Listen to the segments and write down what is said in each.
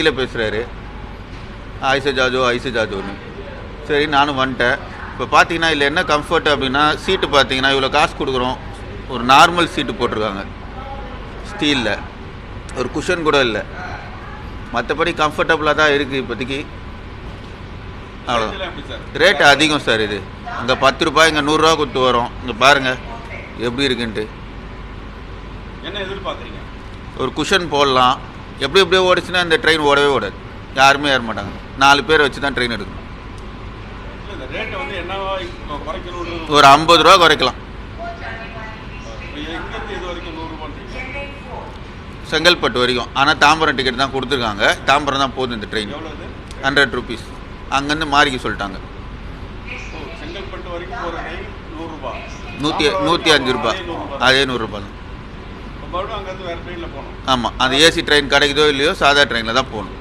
கீழே பேசுகிறாரு, ஐச ஜாஜோன்னு. சரி நானும் வந்துட்டேன். இப்போ பார்த்தீங்கன்னா இதில் என்ன கம்ஃபர்ட் அப்படின்னா, சீட்டு பார்த்தீங்கன்னா இவ்வளோ காசு கொடுக்குறோம், ஒரு நார்மல் சீட்டு போட்டிருக்காங்க ஸ்டீலில், ஒரு குஷன் கூட இல்லை. மற்றபடி கம்ஃபர்டபுளாக தான் இருக்குது இப்போதைக்கு. அவ்வளோதான். ரேட்டு அதிகம் சார். இது அங்கே 10 ரூபாய், இங்கே 100 ரூபா கொடுத்து வரும். இங்கே பாருங்கள் எப்படி இருக்குன்ட்டு. என்ன எதிர்பார்க்குறீங்க? ஒரு குஷன் போடலாம். எப்படியோ ஓடிச்சுன்னா இந்த ட்ரெயின் ஓடவே ஓடாது, யாருமே ஏற மாட்டாங்க. 4 பேரை வச்சு தான் ட்ரெயின் எடுக்கணும். ஒரு 50 ரூபா குறைக்கலாம். செங்கல்பட்டு வரைக்கும். ஆனால் தாம்பரம் டிக்கெட் தான் கொடுத்துருக்காங்க. தாம்பரம் தான் போகுது இந்த ட்ரெயின். 100 ருபீஸ். அங்கேருந்து மாறிக்க சொல்லிட்டாங்க. 105 ரூபா. அதே 100 ரூபா தான். ஆமாம், அந்த ஏசி ட்ரெயின் கிடைக்குதோ இல்லையோ சாதா ட்ரெயினில் தான் போகணும்.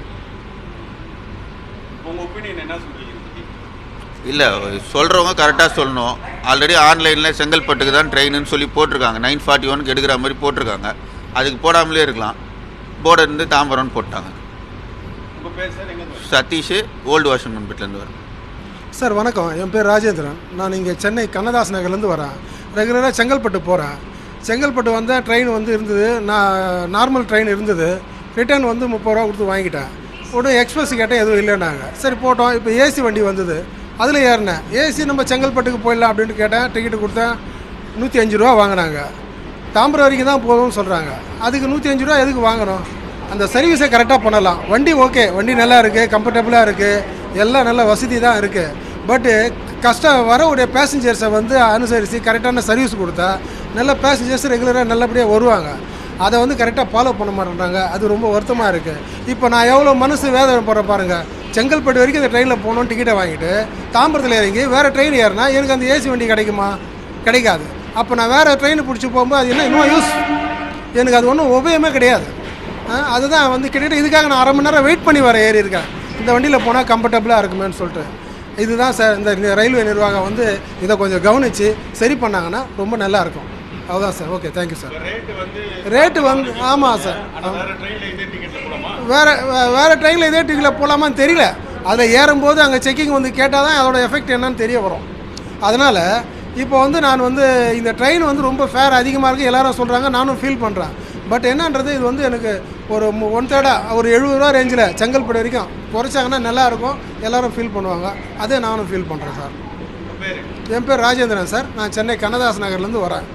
இல்லை, சொல்கிறவங்க கரெக்டாக சொல்லணும். ஆல்ரெடி ஆன்லைனில் செங்கல்பட்டுக்கு தான் ட்ரெயின்னு சொல்லி போட்டிருக்காங்க. 9:41 எடுக்கிற மாதிரி போட்டிருக்காங்க. அதுக்கு போடாமலே இருக்கலாம். போர்டு இருந்து தாம்பரம்னு போட்டாங்க. சதீஷ், ஓல்டு வாஷன் மண்பட்டிலேருந்து வரேன். சார் வணக்கம், என் பேர் ராஜேந்திரன். நான் இங்கே சென்னை கண்ணதாஸ் நகர்லேருந்து வரேன். ரெகுலராக செங்கல்பட்டு போகிறேன். செங்கல்பட்டு வந்தால் ட்ரெயின் இருந்தது, நான் நார்மல் ட்ரெயின் இருந்தது. ரிட்டர்ன் 30 ரூபா கொடுத்து வாங்கிட்டேன். உடனே எக்ஸ்பிரஸ் கேட்டேன், எதுவும் இல்லைன்னாங்க. சரி போட்டோம். இப்போ ஏசி வண்டி வந்தது, அதில் ஏறினேன். ஏசி நம்ம செங்கல்பட்டுக்கு போயிடலாம் அப்படின்ட்டு கேட்டேன். டிக்கெட்டு கொடுத்தேன். 105 ரூபா வாங்கினாங்க. தாம்பரம் வரைக்கும் தான் போதும்னு சொல்கிறாங்க. அதுக்கு 105 ரூபா எதுக்கு வாங்கணும்? அந்த சர்வீஸை கரெக்டாக பண்ணலாம். வண்டி ஓகே, வண்டி நல்லா இருக்குது, கம்ஃபர்டபுளாக இருக்குது, எல்லாம் நல்ல வசதி தான் இருக்குது. பட்டு வரக்கூடிய பேசஞ்சர்ஸை அனுசரித்து கரெக்டான சர்வீஸ் கொடுத்தா நல்ல பேசஞ்சர்ஸ் ரெகுலராக நல்லபடியாக வருவாங்க. அதை கரெக்டாக ஃபாலோ பண்ண மாட்டேன்றாங்க. அது ரொம்ப வருத்தமாக இருக்குது. இப்போ நான் எவ்வளோ மனசு வேதனை போடுற பாருங்கள். செங்கல்பட்டு வரைக்கும் இந்த ட்ரெயினில் போகணுன்னு டிக்கெட்டை வாங்கிட்டு தாம்பரத்தில் இறங்கி வேறு ட்ரெயின் ஏறினா எனக்கு அந்த ஏசி வண்டி கிடைக்குமா? கிடைக்காது. அப்போ நான் வேறு ட்ரெயின் பிடிச்சி போகும்போது அது என்ன இன்னும் யூஸ்? எனக்கு அது ஒன்றும் உபயோகமே கிடையாது. அதுதான் கிட்டத்தட்ட இதுக்காக நான் அரை மணி நேரம் வெயிட் பண்ணி வர ஏறி இருக்கேன். இந்த வண்டியில் போனால் கம்ஃபர்டபுளாக இருக்குமேன்னு சொல்லிட்டு. இதுதான் சார், இந்த ரயில்வே நிர்வாகம் இதை கொஞ்சம் கவனித்து சரி பண்ணாங்கன்னா ரொம்ப நல்லாயிருக்கும். அதுதான் sir. Okay, thank you sir. Rate ஆமாம் சார், வேறு ட்ரெயினில் இதே டிக்கெட்டில் போகலாமான்னு தெரியல. அதில் ஏறும்போது அங்கே செக்கிங் கேட்டால் தான் அதோட எஃபெக்ட் என்னன்னு தெரிய வரும். அதனால் இப்போ நான் இந்த ட்ரெயின் ரொம்ப ஃபேர் அதிகமாக இருக்குது எல்லோரும் சொல்கிறாங்க, நானும் ஃபீல் பண்ணுறேன். பட் என்னன்றது இது எனக்கு ஒரு 1/3 ஒரு 70 ரூபா ரேஞ்சில் செங்கல்பட்டு வரைக்கும் குறைச்சாங்கன்னா நல்லாயிருக்கும், எல்லோரும் ஃபீல் பண்ணுவாங்க. அதே நானும் ஃபீல் பண்ணுறேன் சார். என் பேர் ராஜேந்திரன் சார். நான் சென்னை கண்ணதாஸ் நகர்லேருந்து வரேன்.